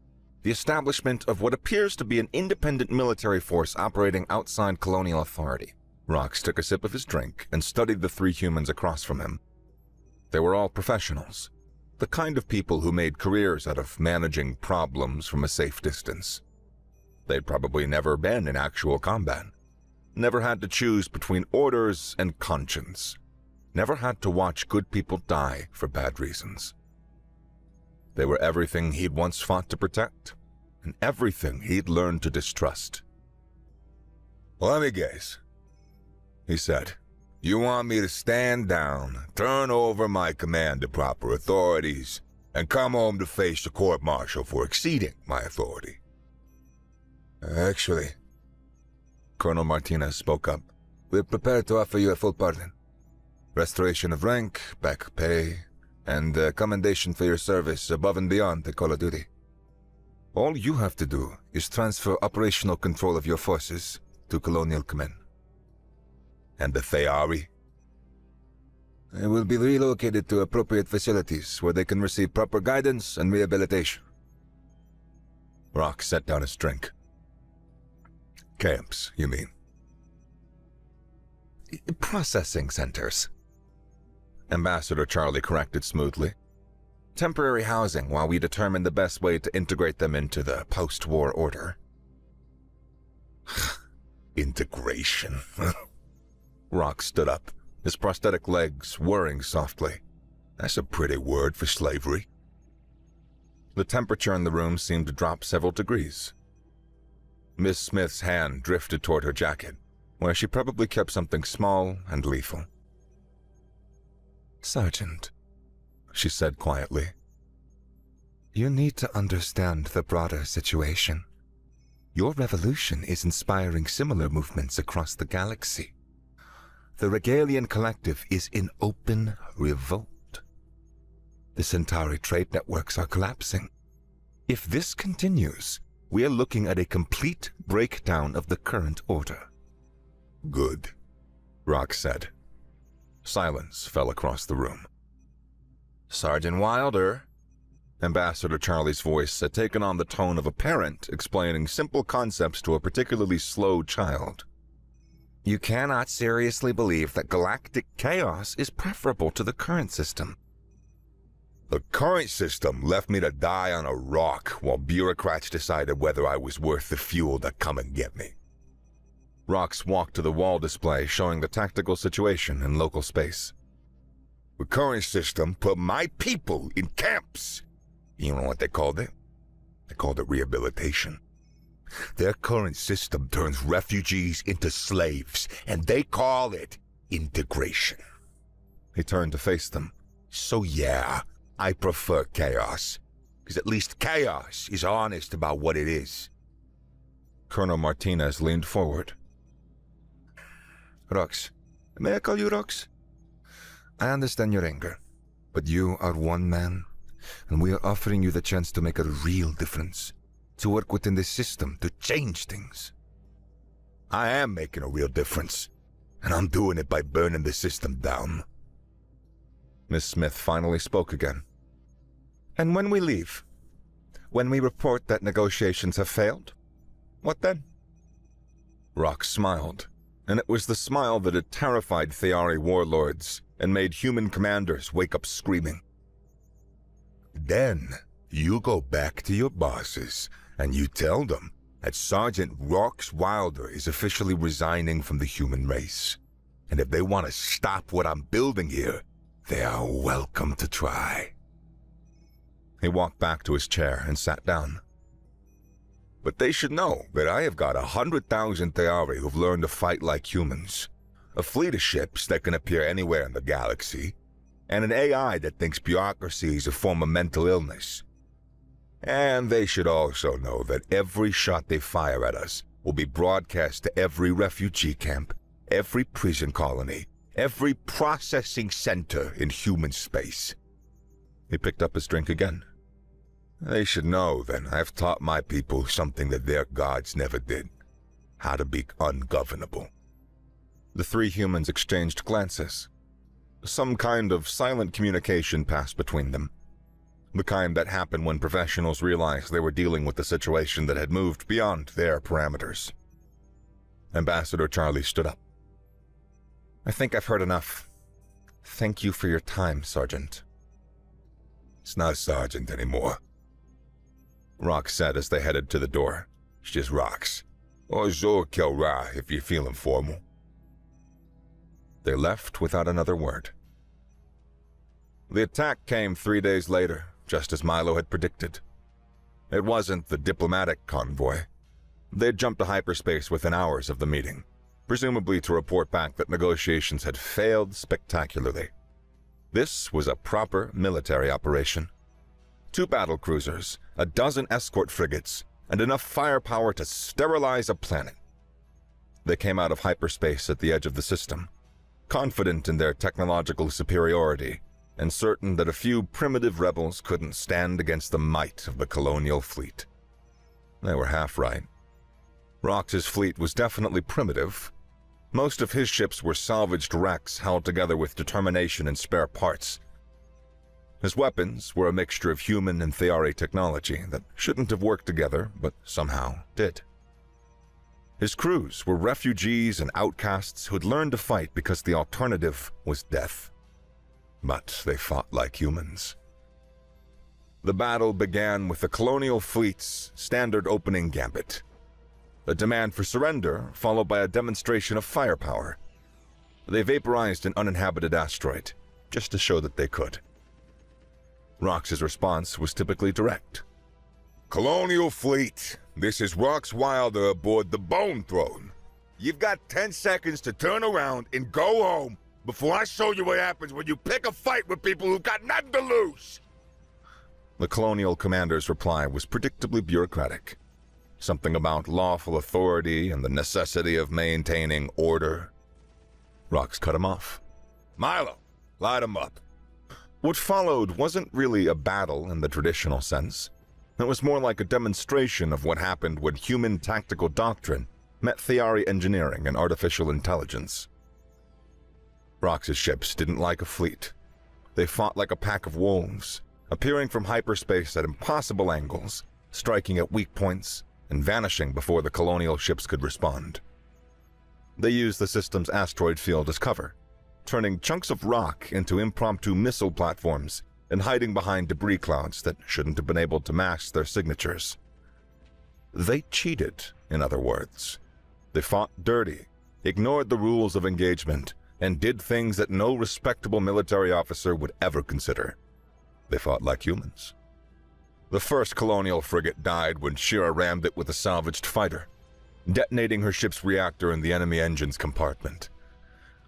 the establishment of what appears to be an independent military force operating outside colonial authority. Rox took a sip of his drink and studied the three humans across from him. They were all professionals, the kind of people who made careers out of managing problems from a safe distance. They'd probably never been in actual combat, never had to choose between orders and conscience, never had to watch good people die for bad reasons. They were everything he'd once fought to protect, and everything he'd learned to distrust. Let me guess, he said. You want me to stand down, turn over my command to proper authorities, and come home to face the court-martial for exceeding my authority? Actually, Colonel Martinez spoke up. we're prepared to offer you a full pardon. Restoration of rank, back pay, and commendation for your service above and beyond the call of duty. All you have to do is transfer operational control of your forces to Colonial Command. And the Theari? They will be relocated to appropriate facilities where they can receive proper guidance and rehabilitation. Rock set down his drink. Camps, you mean? Processing centers. Ambassador Charlie corrected smoothly. Temporary housing while we determine the best way to integrate them into the post-war order. Integration. Rock stood up, his prosthetic legs whirring softly. That's a pretty word for slavery. The temperature in the room seemed to drop several degrees. Miss Smith's hand drifted toward her jacket, where she probably kept something small and lethal. Sergeant, she said quietly, you need to understand the broader situation. Your revolution is inspiring similar movements across the galaxy. The Regalian Collective is in open revolt. The Centauri trade networks are collapsing. If this continues, we are looking at a complete breakdown of the current order. Good, Rock said. Silence fell across the room. Sergeant Wilder. Ambassador Charlie's voice had taken on the tone of a parent explaining simple concepts to a particularly slow child. You cannot seriously believe that galactic chaos is preferable to the current system. The current system left me to die on a rock while bureaucrats decided whether I was worth the fuel to come and get me. Rox walked to the wall display showing the tactical situation in local space. The current system put my people in camps. You know what they called it? They called it rehabilitation. Their current system turns refugees into slaves, and they call it integration. He turned to face them. So yeah, I prefer chaos, because at least chaos is honest about what it is. Colonel Martinez leaned forward. Rox, may I call you Rox? I understand your anger, but you are one man, and we are offering you the chance to make a real difference, to work within the system to change things. I am making a real difference, and I'm doing it by burning the system down. Miss Smith finally spoke again. And when we leave, when we report that negotiations have failed, what then? Rock smiled, and it was the smile that had terrified Theari warlords and made human commanders wake up screaming. Then you go back to your bosses and you tell them that Sergeant Rox Wilder is officially resigning from the human race. And if they want to stop what I'm building here, they are welcome to try. He walked back to his chair and sat down. But they should know that I have got 100,000 Theari who've learned to fight like humans, a fleet of ships that can appear anywhere in the galaxy, and an AI that thinks bureaucracy is a form of mental illness. And they should also know that every shot they fire at us will be broadcast to every refugee camp, every prison colony, every processing center in human space. He picked up his drink again. They should know that I've taught my people something that their gods never did: how to be ungovernable. The three humans exchanged glances. Some kind of silent communication passed between them. The kind that happened when professionals realized they were dealing with a situation that had moved beyond their parameters. Ambassador Charlie stood up. I think I've heard enough. Thank you for your time, Sergeant. It's not Sergeant anymore, Rox said as they headed to the door. It's just Rox. Or Zor Kelra if you're feeling formal. They left without another word. The attack came 3 days later, just as Milo had predicted. It wasn't the diplomatic convoy. They'd jumped to hyperspace within hours of the meeting, presumably to report back that negotiations had failed spectacularly. This was a proper military operation. 2 battle cruisers, a dozen escort frigates, and enough firepower to sterilize a planet. They came out of hyperspace at the edge of the system, confident in their technological superiority, and certain that a few primitive rebels couldn't stand against the might of the colonial fleet. They were half right. Rox's fleet was definitely primitive. Most of his ships were salvaged wrecks held together with determination and spare parts. His weapons were a mixture of human and Theari technology that shouldn't have worked together, but somehow did. His crews were refugees and outcasts who had learned to fight because the alternative was death. But they fought like humans. The battle began with the colonial fleet's standard opening gambit. A demand for surrender, followed by a demonstration of firepower. They vaporized an uninhabited asteroid, just to show that they could. Rox's response was typically direct. Colonial Fleet, this is Rox Wilder aboard the Bone Throne. You've got 10 seconds to turn around and go home before I show you what happens when you pick a fight with people who've got nothing to lose. The colonial commander's reply was predictably bureaucratic. Something about lawful authority and the necessity of maintaining order. Rox cut him off. Milo, light him up. What followed wasn't really a battle in the traditional sense. It was more like a demonstration of what happened when human tactical doctrine met Theari engineering and artificial intelligence. Rox's ships didn't like a fleet. They fought like a pack of wolves, appearing from hyperspace at impossible angles, striking at weak points, and vanishing before the colonial ships could respond. They used the system's asteroid field as cover, turning chunks of rock into impromptu missile platforms and hiding behind debris clouds that shouldn't have been able to mask their signatures. They cheated, in other words. They fought dirty, ignored the rules of engagement, and did things that no respectable military officer would ever consider. They fought like humans. The first colonial frigate died when Shira rammed it with a salvaged fighter, detonating her ship's reactor in the enemy engine's compartment.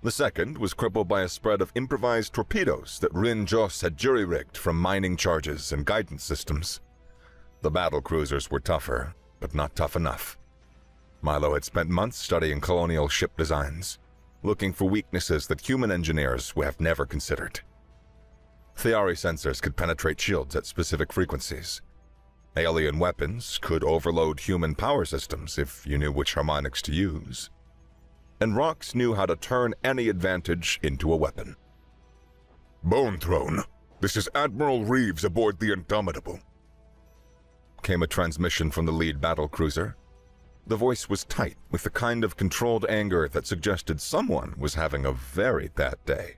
The second was crippled by a spread of improvised torpedoes that Rin Jos had jury-rigged from mining charges and guidance systems. The battle cruisers were tougher, but not tough enough. Milo had spent months studying colonial ship designs, looking for weaknesses that human engineers would have never considered. Theari sensors could penetrate shields at specific frequencies. Alien weapons could overload human power systems if you knew which harmonics to use. And Rox knew how to turn any advantage into a weapon. Bone Throne, this is Admiral Reeves aboard the Indomitable. Came a transmission from the lead battle cruiser. The voice was tight, with the kind of controlled anger that suggested someone was having a very bad day.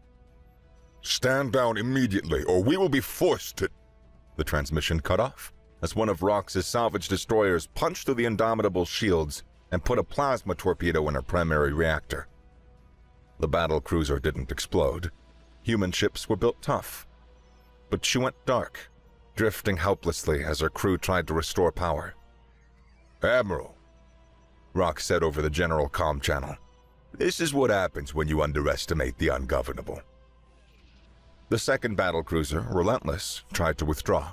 Stand down immediately, or we will be forced to... The transmission cut off, as one of Rox's salvage destroyers punched through the Indomitable shields and put a plasma torpedo in her primary reactor. The battle cruiser didn't explode. Human ships were built tough. But she went dark, drifting helplessly as her crew tried to restore power. Admiral, Rox said over the general comm channel. this is what happens when you underestimate the ungovernable. The second battlecruiser, Relentless, tried to withdraw.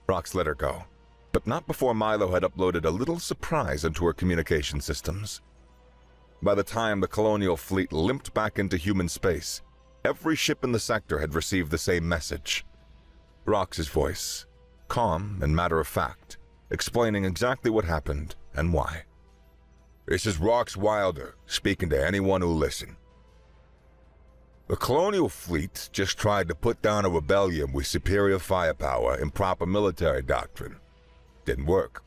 Rox let her go, but not before Milo had uploaded a little surprise into her communication systems. By the time the colonial fleet limped back into human space, every ship in the sector had received the same message. Rox's voice, calm and matter-of-fact, explaining exactly what happened and why. This is Rox Wilder, speaking to anyone who'll listen. The colonial fleet just tried to put down a rebellion with superior firepower and proper military doctrine. Didn't work.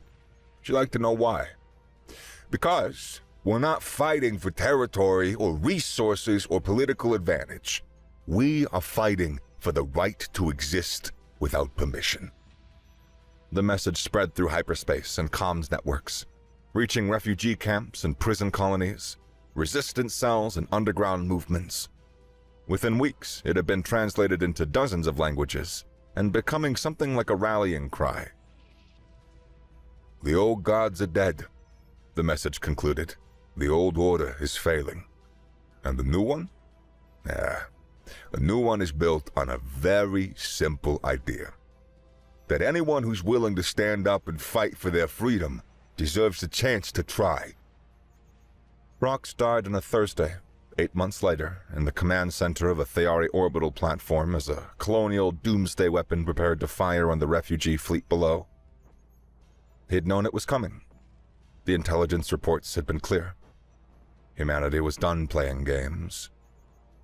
Would you like to know why? Because we're not fighting for territory or resources or political advantage. We are fighting for the right to exist without permission. The message spread through hyperspace and comms networks, reaching refugee camps and prison colonies, resistance cells and underground movements. Within weeks, it had been translated into dozens of languages and becoming something like a rallying cry. The old gods are dead, the message concluded. The old order is failing. And the new one? The new one is built on a very simple idea. That anyone who's willing to stand up and fight for their freedom deserves a chance to try. Rox died on a Thursday, 8 months later, in the command center of a Theari orbital platform as a colonial doomsday weapon prepared to fire on the refugee fleet below. He'd known it was coming. The intelligence reports had been clear. Humanity was done playing games.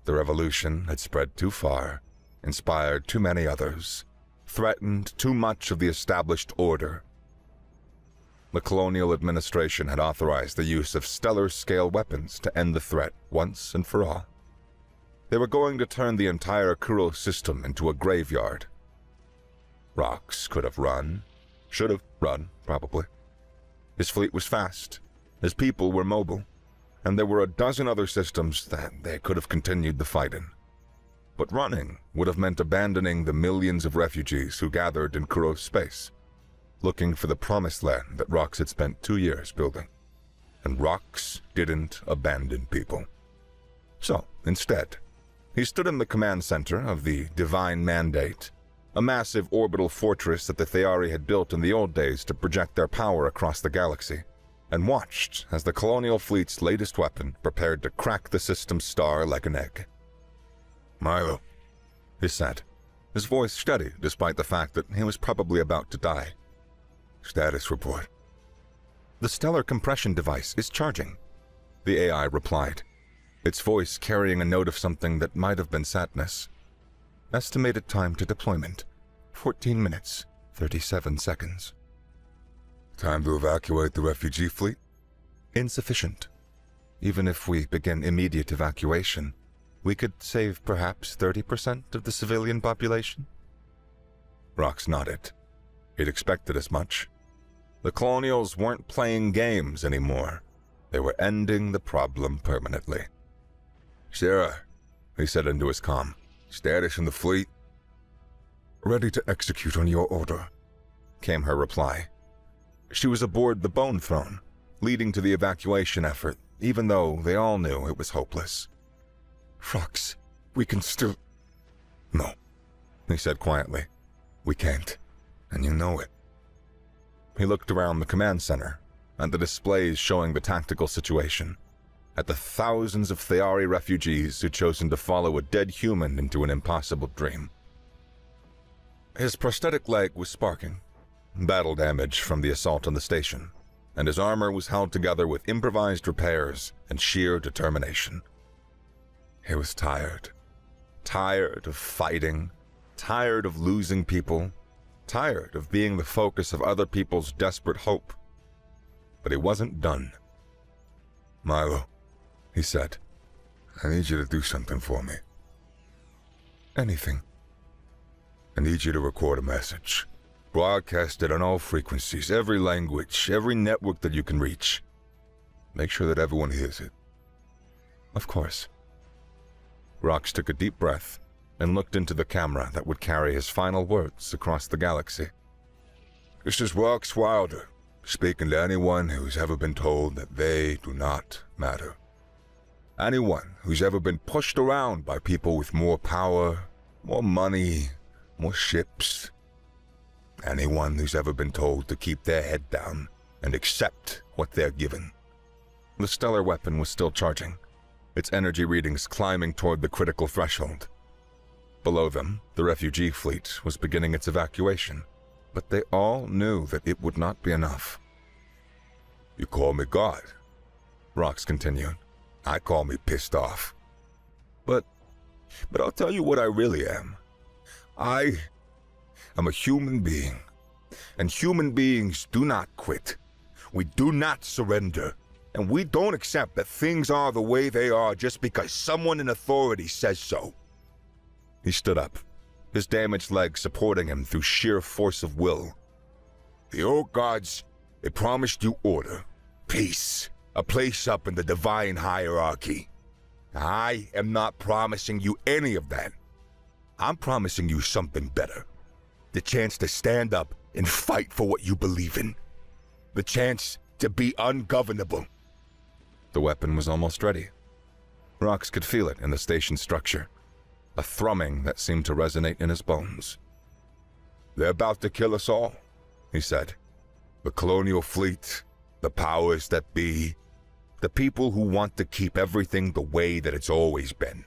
The revolution had spread too far, inspired too many others, threatened too much of the established order. The colonial administration had authorized the use of stellar-scale weapons to end the threat once and for all. They were going to turn the entire Kuro system into a graveyard. Rox could have run, should have run, probably. His fleet was fast, his people were mobile, and there were a dozen other systems that they could have continued the fight in. But running would have meant abandoning the millions of refugees who gathered in Kuro's space, looking for the promised land that Rox had spent 2 years building. And Rox didn't abandon people. So, instead, he stood in the command center of the Divine Mandate, a massive orbital fortress that the Theari had built in the old days to project their power across the galaxy, and watched as the colonial fleet's latest weapon prepared to crack the system's star like an egg. Milo, He said, his voice steady despite the fact that he was probably about to die. Status report. The stellar compression device is charging, the AI replied, its voice carrying a note of something that might have been sadness. Estimated time to deployment, 14 minutes, 37 seconds. Time to evacuate the refugee fleet? Insufficient. Even if we begin immediate evacuation, we could save perhaps 30% of the civilian population? Rox nodded. He'd expected as much. The colonials weren't playing games anymore. They were ending the problem permanently. Sarah, He said into his comm. Status in the fleet? Ready to execute on your order, came her reply. She was aboard the Bone Throne, leading to the evacuation effort, even though they all knew it was hopeless. Rox, we can still... No, he said quietly. we can't, and you know it. He looked around the command center, at the displays showing the tactical situation, at the thousands of Theari refugees who'd chosen to follow a dead human into an impossible dream. His prosthetic leg was sparking, battle damage from the assault on the station, and his armor was held together with improvised repairs and sheer determination. He was tired. Tired of fighting, tired of losing people, tired of being the focus of other people's desperate hope. But he wasn't done. Milo, He said, I need you to do something for me. anything. I need you to record a message, Broadcast it on all frequencies, every language, every network that you can reach. Make sure that everyone hears it. Of course. Rox took a deep breath and looked into the camera that would carry his final words across the galaxy. This is Rox Wilder, speaking to anyone who's ever been told that they do not matter. Anyone who's ever been pushed around by people with more power, more money, more ships. Anyone who's ever been told to keep their head down and accept what they're given. The stellar weapon was still charging, its energy readings climbing toward the critical threshold. Below them, the refugee fleet was beginning its evacuation, but they all knew that it would not be enough. You call me God, Rox continued. I call me pissed off. But I'll tell you what I really am. I am a human being, and human beings do not quit. We do not surrender, and we don't accept that things are the way they are just because someone in authority says so. He stood up, his damaged leg supporting him through sheer force of will. The old gods, they promised you order, peace, a place up in the divine hierarchy. I am not promising you any of that. I'm promising you something better. The chance to stand up and fight for what you believe in. The chance to be ungovernable. The weapon was almost ready. Rox could feel it in the station structure, a thrumming that seemed to resonate in his bones. They're about to kill us all, he said. The colonial fleet, the powers that be, the people who want to keep everything the way that it's always been.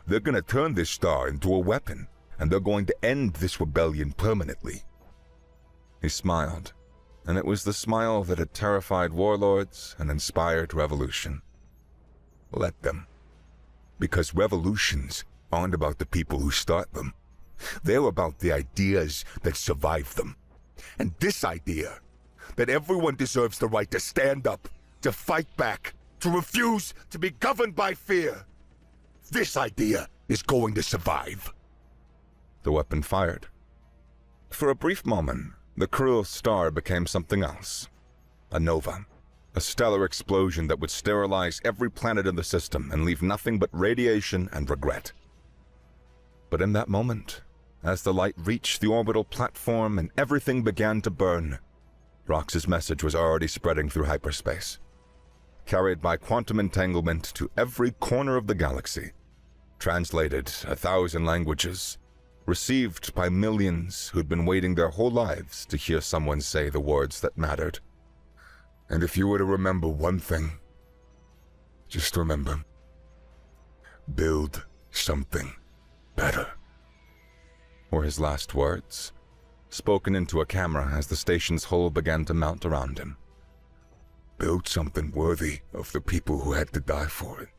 They're going to turn this star into a weapon, and they're going to end this rebellion permanently. He smiled, and it was the smile that had terrified warlords and inspired revolution. Let them. Because revolutions aren't about the people who start them. They're about the ideas that survive them. And this idea, that everyone deserves the right to stand up, to fight back, to refuse to be governed by fear. This idea is going to survive. The weapon fired. For a brief moment, the cruel star became something else. A nova. A stellar explosion that would sterilize every planet in the system and leave nothing but radiation and regret. But in that moment, as the light reached the orbital platform and everything began to burn, Rox's message was already spreading through hyperspace, carried by quantum entanglement to every corner of the galaxy, translated 1,000 languages, received by millions who'd been waiting their whole lives to hear someone say the words that mattered. And if you were to remember one thing, just remember, build something better. Were his last words, spoken into a camera as the station's hull began to mount around him. Build something worthy of the people who had to die for it.